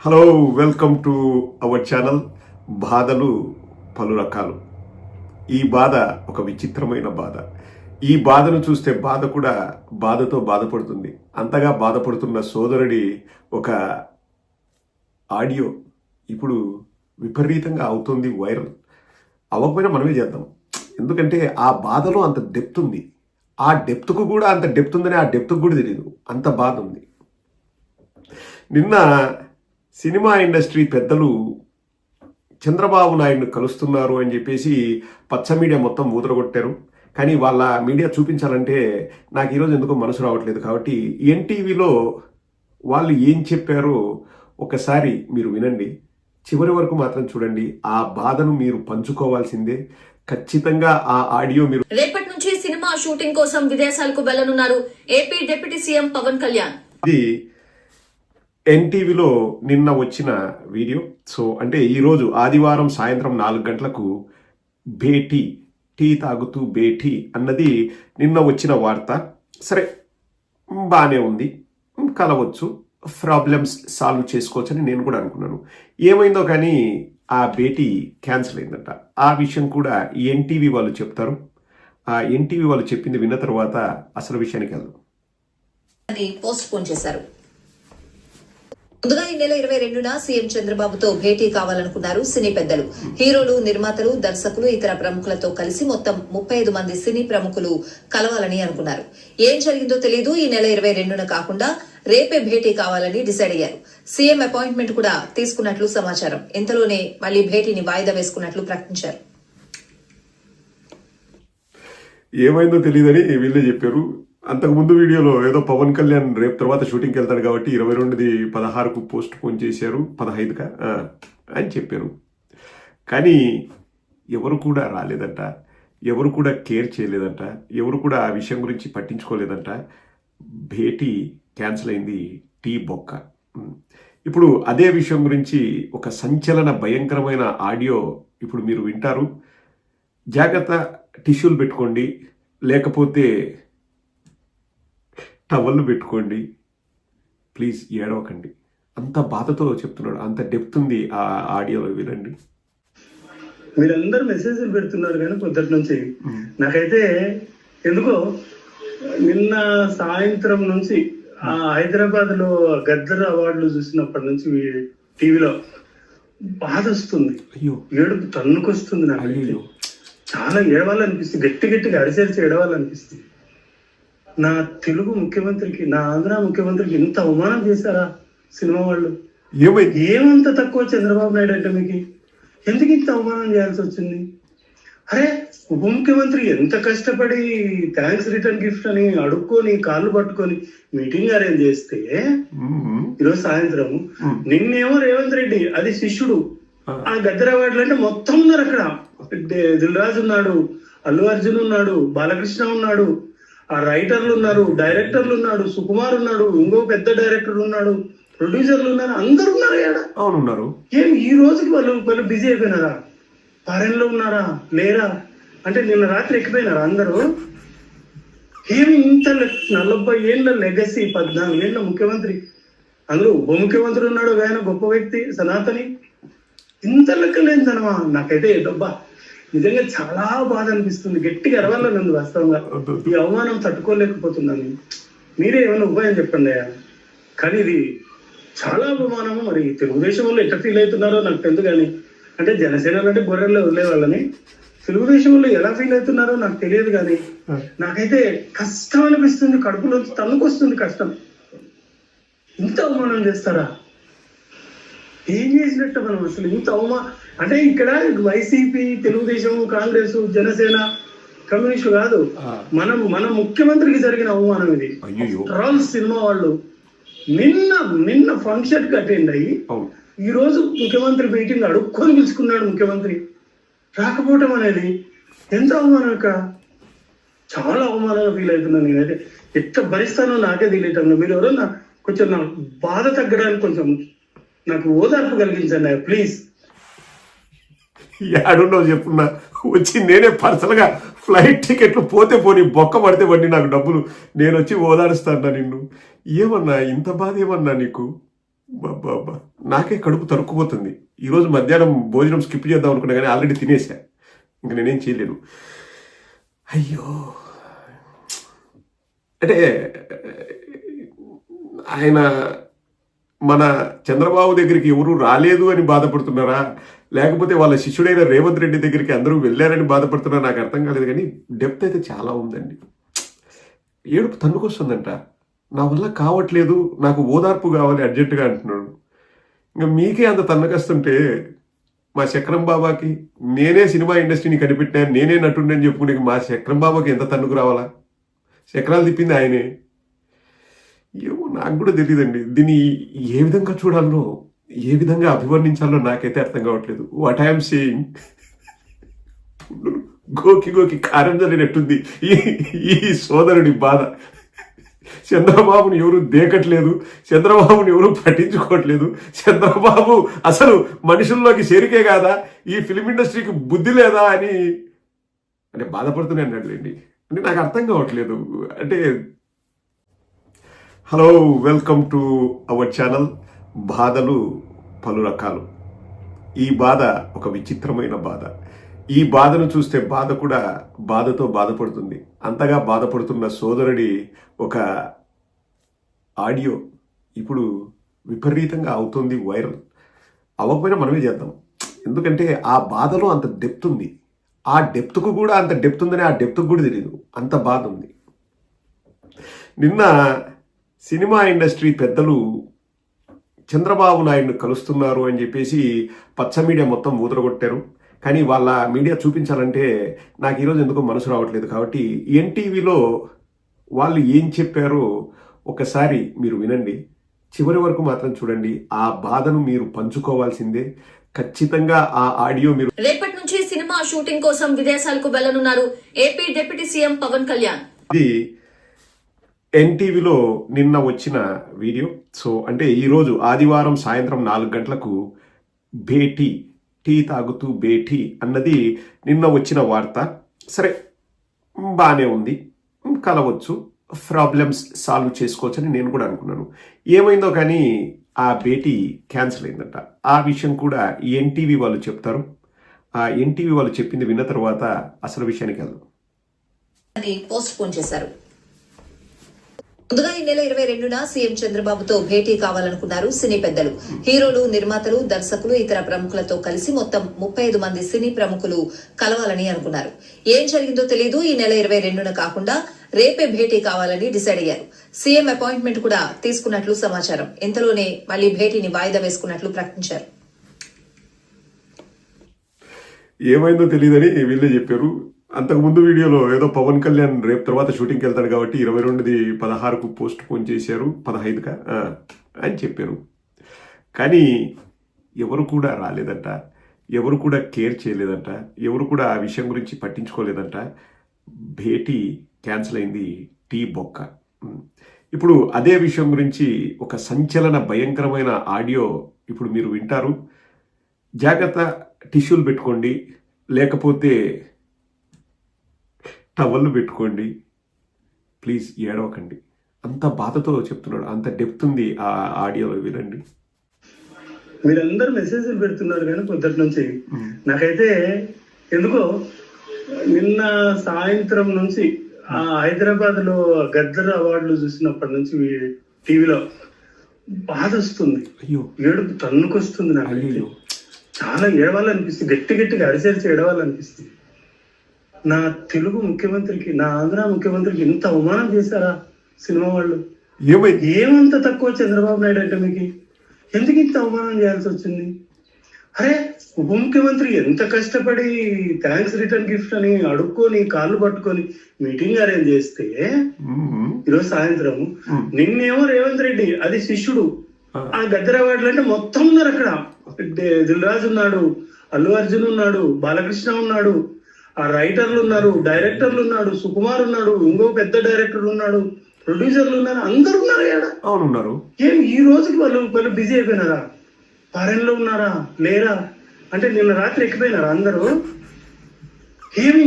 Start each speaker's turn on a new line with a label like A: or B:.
A: Hello, welcome to our channel. బాధలు పలు రకాలు. ఈ బాధ ఒక విచిత్రమైన బాధ. ఈ బాధను చూస్తే బాధ కూడా బాధతో బాధపడుతుంది. అంతగా బాధపడుతున్న సోదరుడి ఒక ఆడియో ఇప్పుడు విపరీతంగా అవుతుంది వైరల్. అవ్వకపోయినా మనమే చేద్దాం, ఎందుకంటే ఆ బాధలో అంత డెప్త్ ఉంది. ఆ డెప్త్కు కూడా అంత డెప్త్ ఉందని ఆ డెప్త్కు కూడా తెలియదు, అంత బాధ ఉంది. నిన్న సినిమా ఇండస్ట్రీ పెద్దలు చంద్రబాబు నాయుడును కలుస్తున్నారు అని చెప్పేసి పచ్చ మీడియా మొత్తం ఊదరగొట్టారు. కానీ వాళ్ళ మీడియా చూపించాలంటే నాకు ఈరోజు ఎందుకో మనసు రావట్లేదు. కాబట్టి ఎన్టీవీలో వాళ్ళు ఏం చెప్పారో ఒకసారి మీరు వినండి, చివరి వరకు మాత్రం చూడండి. ఆ బాధను మీరు పంచుకోవాల్సిందే. ఖచ్చితంగా ఆ ఆడియో మీరు.
B: రేపటి నుంచి సినిమా షూటింగ్ కోసం విదేశాలకు వెళ్లనున్నారు AP deputy CM Pawan Kalyan.
A: ఇది ఎన్టీవీలో నిన్న వచ్చిన వీడియో. సో అంటే ఈరోజు ఆదివారం సాయంత్రం 4 గంటలకు భేటీ, టీ తాగుతూ భేటీ అన్నది నిన్న వచ్చిన వార్త. సరే, బాగానే ఉంది, కలవచ్చు, ప్రాబ్లమ్స్ సాల్వ్ చేసుకోవచ్చని నేను కూడా అనుకున్నాను. ఏమైందో కానీ ఆ భేటీ క్యాన్సిల్ అయిందంట. ఆ విషయం కూడా ఎన్టీవీ వాళ్ళు చెప్తారు. ఆ ఎన్టీవీ వాళ్ళు చెప్పింది విన్న తర్వాత అసలు విషయానికి వెళ్దాం.
B: పోస్ట్ పోన్ చేశారు. ముందుగా ఈ నెల 22న సీఎం చంద్రబాబుతో భేటీ కావాలనుకున్నారు సినీ పెద్దలు. హీరోలు, నిర్మాతలు, దర్శకులు, ఇతర ప్రముఖులతో కలిసి మొత్తం 35 మంది సినీ ప్రముఖులు కలవాలని అనుకున్నారు. ఏం జరిగిందో తెలియదు. ఈ నెల 22న కాకుండా రేపే భేటీ కావాలని డిసైడ్ అయ్యారు. సీఎం అపాయింట్మెంట్ కూడా తీసుకున్నట్లు సమాచారం. ఇంతలోనే మళ్లీ భేటీని వాయిదా వేసుకున్నట్లు ప్రకటించారు.
A: ఏమైందో తెలియదని వీళ్ళే చెప్పారు. అంతకుముందు వీడియోలో ఏదో పవన్ కళ్యాణ్ రేపు తర్వాత షూటింగ్కి వెళ్తాడు కాబట్టి 22ది 16కు పోస్ట్ పోన్ చేశారు, 15కా అని చెప్పారు. కానీ ఎవరు కూడా రాలేదంట, ఎవరు కూడా కేర్ చేయలేదంట, ఎవరు కూడా ఆ విషయం గురించి పట్టించుకోలేదంట. భేటీ క్యాన్సిల్ అయింది, టీ బొక్క. ఇప్పుడు అదే విషయం గురించి ఒక సంచలన భయంకరమైన ఆడియో ఇప్పుడు మీరు వింటారు. జాగ్రత్త, టిష్యూలు పెట్టుకోండి, లేకపోతే టవల్లు పెట్టుకోండి, ప్లీజ్ ఏడవకండి. అంత బాధతో చెప్తున్నాడు, అంత డెప్త్ ఉంది ఆ ఆడియోలో, వినండి.
C: మీరందరూ మెసేజ్లు పెడుతున్నారు కానీ పొద్దుటి నుంచి నాకైతే ఎందుకో నిన్న సాయంత్రం నుంచి ఆ హైదరాబాద్ లో గద్దర్ అవార్డులు చూసినప్పటి నుంచి టీవీలో బాధ వస్తుంది, ఏడుపు తన్నుకొస్తుంది. నాకు చాలా ఏడవాలనిపిస్తుంది, గట్టి గట్టిగా అరిసేసి ఏడవాలనిపిస్తుంది. నా తెలుగు ముఖ్యమంత్రికి, నా ఆంధ్ర ముఖ్యమంత్రికి ఇంత అవమానం చేశారా సినిమా వాళ్ళు? ఏమంత తక్కువ చంద్రబాబు నాయుడు అంటే మీకు? ఎందుకు ఇంత అవమానం చేయాల్సి వచ్చింది? అరే, ఉప ముఖ్యమంత్రి ఎంత కష్టపడి థ్యాంక్స్ రిటర్న్ గిఫ్ట్ అని అడుక్కొని కాళ్ళు పట్టుకొని మీటింగ్ అరేంజ్ చేస్తే ఈరోజు సాయంత్రం నిన్నేమో రేవంత్ రెడ్డి అది శిష్యుడు ఆ గద్దర్ అవార్డులు అంటే మొత్తం ఉన్నారు అక్కడ. దిల్ రాజు ఉన్నాడు, అల్లు అర్జున్ ఉన్నాడు, బాలకృష్ణ ఉన్నాడు, ఆ రైటర్లు ఉన్నారు, డైరెక్టర్లు ఉన్నాడు, సుకుమార్ ఉన్నాడు, ఇంకో పెద్ద డైరెక్టర్ ఉన్నాడు, ప్రొడ్యూసర్లు ఉన్నారు, అందరు ఉన్నారు కదా. అవునున్నారు. ఏం ఈ రోజుకి వాళ్ళు బిజీ అయిపోయినారా? ఫారెన్ లో ఉన్నారా లేరా అంటే నిన్న రాత్రి ఎక్కిపోయినారా అందరూ? ఏమి ఇంత 40 ఏళ్ళ లెగసీ, 14 ఏళ్ళ ముఖ్యమంత్రి, అందులో ఉప ముఖ్యమంత్రి ఉన్నాడు, ఆయన గొప్ప వ్యక్తి సనాతని, ఇంత లెక్కలేదనమా? నాకైతే డబ్బా నిజంగా చాలా బాధ అనిపిస్తుంది, గట్టిగా అరవాలని ఉంది వాస్తవంగా. ఈ అవమానం తట్టుకోలేకపోతున్నాను. మీరే ఏమైనా ఉపాయం చెప్పండి అయ్యా. కానీ ఇది చాలా అవమానము. మరి తెలుగుదేశం వాళ్ళు ఎట్లా ఫీల్ అవుతున్నారో నాకు తెలుసు, కానీ అంటే జనసేన అంటే గొర్రెల్లో వదిలేవాళ్ళని, తెలుగుదేశం వాళ్ళు ఎలా ఫీల్ అవుతున్నారో నాకు తెలియదు. కానీ నాకైతే కష్టం అనిపిస్తుంది, కడుపులో తన్నుకొస్తుంది కష్టం. ఇంత అవమానం చేస్తారా? ఏం చేసినట్టు మనం అసలు? ఇంత అవమానం అంటే ఇక్కడ వైసీపీ, తెలుగుదేశం, కాంగ్రెస్, జనసేన, కమ్యూనిస్టు కాదు, మన ముఖ్యమంత్రికి జరిగిన అవమానం ఇది. ట్రాల్ సినిమా వాళ్ళు నిన్న ఫంక్షన్ కి అటెండ్ అయ్యి ఈ రోజు ముఖ్యమంత్రి మీటింగ్ అడుక్కొని పిలుచుకున్నాడు ముఖ్యమంత్రి. రాకపోవటం అనేది ఎంత అవమానం ఇక్కడ. చాలా అవమానంగా ఫీల్ అవుతున్నాను నేనైతే. ఎట్లా భరిస్తానో నాకే తెలియటం. మీరు ఎవరన్నా కొంచెం నా బాధ తగ్గడానికి కొంచెం నాకు ఓదార్పు కలిగించండి ప్లీజ్.
A: ఏడున్నావు చెప్పున్నా, వచ్చి నేనే పర్సనల్గా ఫ్లైట్ టికెట్లు పోతే పోని, బొక్క పడితే పడి నాకు డబ్బులు నేను వచ్చి ఓదారుస్తాను నిన్ను. ఏమన్నా ఇంత బాధ ఏమన్నా నీకు? బాబా, నాకే కడుపు తరుక్కుపోతుంది. ఈరోజు మధ్యాహ్నం భోజనం స్కిప్ చేద్దాం అనుకున్నా కానీ ఆల్రెడీ తినేసా. ఇంక నేనేం చేయలేను. అయ్యో, అంటే ఆయన మన చంద్రబాబు దగ్గరికి ఎవరు రాలేదు అని బాధపడుతున్నారా, లేకపోతే వాళ్ళ శిష్యుడైన రేవంత్ రెడ్డి దగ్గరికి అందరూ వెళ్ళారని బాధపడుతున్నారా నాకు అర్థం కాలేదు. కానీ డెప్త్ అయితే చాలా ఉందండి. ఏడుపు తన్నుకొస్తుందంట. నా వల్ల కావట్లేదు, నాకు ఓదార్పు కావాలి అర్జెంటుగా అంటున్నాడు. ఇంకా మీకే అంత తన్నకొస్తుంటే మా చక్రం బాబాకి నేనే సినిమా ఇండస్ట్రీని కనిపెట్టాను, నేనే నటుండి అని చెప్పుకునే మా చక్రం బాబాకి ఎంత తన్నుకు రావాలా? చక్రాలు తిప్పింది ఆయనే. ఏమో నాకు కూడా తెలియదండి. దీన్ని ఏ విధంగా చూడాలో, ఏ విధంగా అభివర్ణించాలో నాకైతే అర్థం కావట్లేదు. వాట్ ఐఎమ్ సేయింగ్, గోకి గోకి కారం జరిగినట్టుంది ఈ సోదరుడి బాధ. చంద్రబాబుని ఎవరు దేకట్లేదు, చంద్రబాబుని ఎవరు పట్టించుకోవట్లేదు. చంద్రబాబు అసలు మనుషుల్లోకి చేరికే కాదా, ఈ ఫిలిం ఇండస్ట్రీకి బుద్ధి లేదా అని అంటే బాధపడుతూనే అన్నాడులేండి. అంటే నాకు అర్థం కావట్లేదు. అంటే hello, welcome to our channel. బాధలు పలు రకాలు. ఈ బాధ ఒక విచిత్రమైన బాధ. ఈ బాధను చూస్తే బాధ కూడా బాధతో బాధపడుతుంది. అంతగా బాధపడుతున్న సోదరుడి ఒక ఆడియో ఇప్పుడు విపరీతంగా అవుతుంది వైరల్. అవ్వకపోయినా మనమే చేద్దాం. ఎందుకంటే ఆ బాధలో అంత డెప్త్ ఉంది. ఆ డెప్త్కు కూడా అంత డెప్త్ ఉందని ఆ డెప్త్కు కూడా తెలియదు, అంత బాధ ఉంది. నిన్న సినిమా ఇండస్ట్రీ పెద్దలు చంద్రబాబు నాయుడును కలుస్తున్నారు అని చెప్పేసి పచ్చ మీడియా మొత్తం ఊదరగొట్టారు. కానీ వాళ్ళ మీడియా చూపించాలంటే నాకు ఈరోజు ఎందుకో మనసు రావట్లేదు. కాబట్టి ఎన్టీవీలో వాళ్ళు ఏం చెప్పారో ఒకసారి మీరు వినండి, చివరి వరకు మాత్రం చూడండి. ఆ బాధను మీరు పంచుకోవాల్సిందే. ఖచ్చితంగా ఆ ఆడియో మీరు.
D: రేపటి నుంచి సినిమా షూటింగ్ కోసం విదేశాలకు వెళ్లనున్నారు AP deputy CM Pawan Kalyan.
A: ఇది ఎన్టీవీలో నిన్న వచ్చిన వీడియో. సో అంటే ఈరోజు ఆదివారం సాయంత్రం 4 గంటలకు భేటీ, టీ తాగుతూ భేటీ అన్నది నిన్న వచ్చిన వార్త. సరే, బాగానే ఉంది, కలవచ్చు, ప్రాబ్లమ్స్ సాల్వ్ చేసుకోవచ్చని నేను కూడా అనుకున్నాను. ఏమైందో కానీ ఆ భేటీ క్యాన్సిల్ అయిందంట. ఆ విషయం కూడా ఎన్టీవీ వాళ్ళు చెప్తారు. ఆ ఎన్టీవీ వాళ్ళు చెప్పింది విన్న తర్వాత అసలు విషయానికి వెళ్దాం.
B: పోస్ట్ పోన్ చేశారు. ముందుగా ఈ నెల 22న సీఎం చంద్రబాబుతో భేటీ కావాలనుకున్నారు సినీ పెద్దలు. హీరోలు, నిర్మాతలు, దర్శకులు, ఇతర ప్రముఖులతో కలిసి మొత్తం 35 మంది సినీ ప్రముఖులు కలవాలని అనుకున్నారు. ఏం జరిగిందో తెలీదు. ఈ నెల 22న కాకుండా రేపే భేటీ కావాలని డిసైడ్ అయ్యారు. సీఎం అపాయింట్మెంట్ కూడా తీసుకున్నట్లు సమాచారం. ఇంతలోనే మళ్లీ భేటీని వాయిదా వేసుకున్నట్లు ప్రకటించారు.
A: ఏమైందో తెలియదని వీళ్ళే చెప్పారు. అంతకుముందు వీడియోలో ఏదో పవన్ కళ్యాణ్ రేపు తర్వాత షూటింగ్కి వెళ్తాడు కాబట్టి 22ది 16కు పోస్ట్ పోన్ చేశారు, 15కా అని చెప్పారు. కానీ ఎవరు కూడా రాలేదంట, ఎవరు కూడా కేర్ చేయలేదంట, ఎవరు కూడా ఆ విషయం గురించి పట్టించుకోలేదంట. భేటీ క్యాన్సిల్ అయింది, టీ బొక్క. ఇప్పుడు అదే విషయం గురించి ఒక సంచలన భయంకరమైన ఆడియో ఇప్పుడు మీరు వింటారు. జాగ్రత్త, టిష్యూలు పెట్టుకోండి, లేకపోతే టవల్లు పెట్టుకోండి, ప్లీజ్ ఏడవకండి. అంత బాధతో చెప్తున్నాడు, అంత డెప్త్ ఉంది ఆ ఆడియోలో, వినండి.
C: మీరందరూ మెసేజ్లు పెడుతున్నారు కానీ పొద్దుటి నుంచి నాకైతే ఎందుకో నిన్న సాయంత్రం నుంచి ఆ హైదరాబాద్ లో గద్దర్ అవార్డులు చూసినప్పటి నుంచి టీవీలో బాధ వస్తుంది.
A: అయ్యో,
C: ఏడుపు తన్నుకొస్తుంది. నాకైతే చాలా ఏడవాలనిపిస్తుంది, గట్టిగా అరిచేరిచి ఏడవాలనిపిస్తుంది. నా తెలుగు ముఖ్యమంత్రికి, నా ఆంధ్ర ముఖ్యమంత్రికి ఇంత అవమానం చేశారా సినిమా వాళ్ళు? ఏమంత తక్కువ చంద్రబాబు నాయుడు అంటే మీకు? ఎందుకు ఇంత అవమానం చేయాల్సి వచ్చింది? అరే, ఉప ముఖ్యమంత్రి ఎంత కష్టపడి థ్యాంక్స్ రిటర్న్ గిఫ్ట్ అని అడుక్కొని కాళ్ళు పట్టుకొని మీటింగ్ అరేంజ్ చేస్తే ఈరోజు సాయంత్రం నిన్నేమో రేవంత్ రెడ్డి, అది శిష్యుడు, ఆ గద్దర్ అవార్డులు అంటే మొత్తం ఉన్నారు అక్కడ. దిల్ రాజు ఉన్నాడు, అల్లు అర్జున్ ఉన్నాడు, బాలకృష్ణ ఉన్నాడు, ఆ రైటర్లు ఉన్నారు, డైరెక్టర్లు ఉన్నాడు, సుకుమార్ ఉన్నాడు, ఇంకో పెద్ద డైరెక్టర్ ఉన్నాడు, ప్రొడ్యూసర్లు ఉన్నారు, అందరు ఉన్నారు.
A: అవునున్నారు.
C: ఏం ఈ రోజుకి వాళ్ళు బిజీ అయిపోయినారా? ఫారెన్ లో ఉన్నారా లేరా? అంటే నిన్న రాత్రి ఎక్కిపోయినారా అందరూ? ఏమి